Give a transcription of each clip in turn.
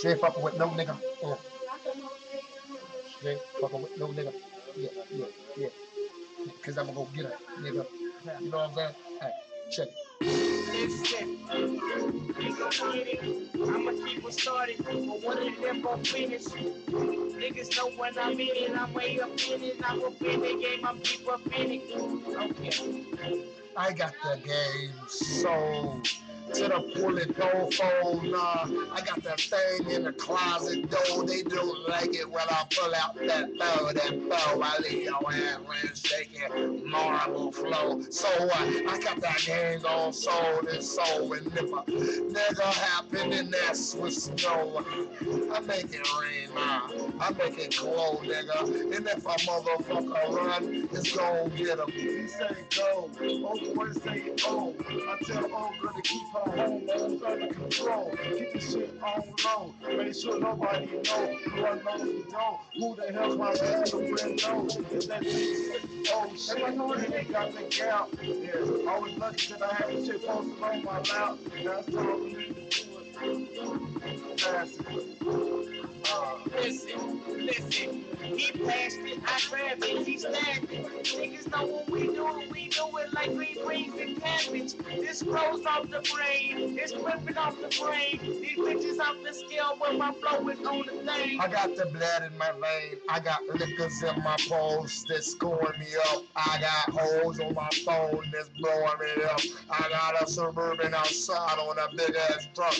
She ain't fucking with no nigga. She ain't fucking with no nigga. Yeah, yeah, yeah. Cause I'm gonna go get her, nigga. You know what I'm saying? Hey, check it. Listen, we gon' get it. I'ma keep it started, but one of them gon' finish. Niggas know when I'm in it, I'm way up in it. I'm up in the game, I'm deep up in it. Okay. I got the game sold to the bullet door phone. I got that thing in the closet door. They don't like it when I pull out that bow. I leave your ass when shaking marble flow. So I got that game on sold and sold. And if a nigga happen, then that's what's snow. I make it rain now. I make it glow, nigga. And if a motherfucker run, it's gon' get him. He say go, old boy say oh. I tell old girl to keep her home under control. Keep the shit on low. Make sure nobody know. Lord knows we know. Who the hell's my Mr. Window? Is that bitch? Oh shit, and they got the gal. Yeah, I was lucky that I had the shit posted on my lap. That's all we need to do it. Pass it. Listen, he passed it, I grabbed it, he stabbed it. Niggas know what we do it like green beans and cabbage. This flows off the brain, it's flipping off the brain. These bitches off the scale, but my flow is on the thing. I got the blood in my vein. I got liquors in my pulse that's scoring me up. I got holes on my phone that's blowing me up. I got a Suburban outside on a big ass truck.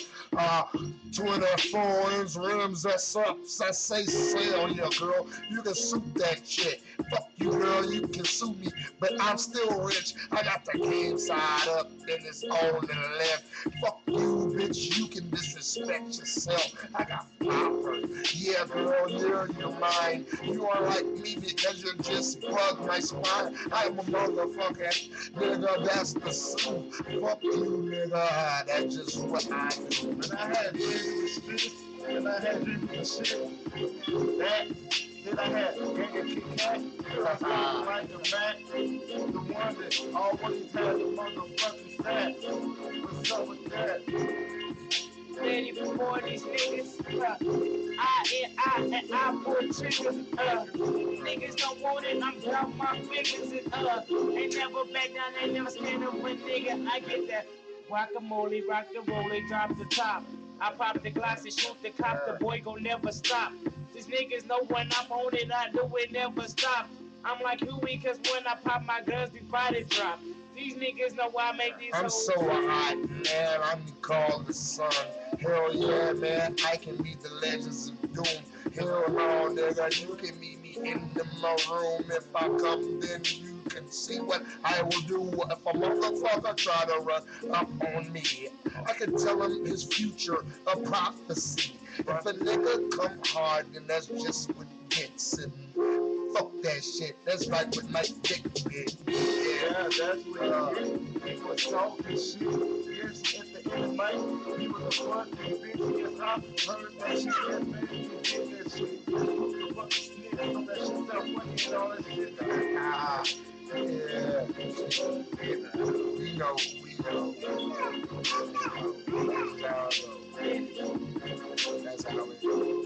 24-inch rims, that's up. I say sell, yeah, girl. You can sue that shit. Fuck you, girl. You can sue me, but I'm still rich. I got the game side up, and it's on the left. Fuck you, bitch. You can disrespect yourself. I got power. Yeah, girl, you're mine. You are like me because you just bug my spine. I'm a motherfucker, nigga. That's the suit. Fuck you, nigga. That's just what I do. And I had dreams of this, and I had dreams of shit. That. Then I had Gang of Kit Kat, like the Mac, the one that always had the motherfucking sack. What's up with that? Ready for more of these niggas? I pull triggers. Niggas don't want it, I'm down my fingers. Ain't never back down, ain't never stand up when nigga. I get that guacamole, rock the roller, drop the top. I pop the glass and shoot the cop, the boy gon' never stop. These niggas know when I'm on it, I do it, never stop. I'm like Huey, cause when I pop my guns, the body drop. These niggas know why I make these I'm hoes. so hot, man. I'm called the sun. Hell yeah, man. I can meet the legends of doom. Hell no, nigga. You can meet me in my room. If I come, then you can see what I will do. If a motherfucker try to run up on me, I can tell him his future, a prophecy. If a nigga come hard, then that's just what gets him. Fuck that shit. That's right with my dick, bitch. Yeah, that's what he was talking shit. Yes, at the end of night, he was a fucking bitch. Yes, I heard that shit. Yes, man, he did that shit. Who the fuck snitch on that shit? That funny and all that shit. Ah, yeah. We know, we know. That's how it goes. That's how it goes.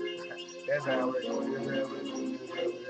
That's how it goes. That's how it goes.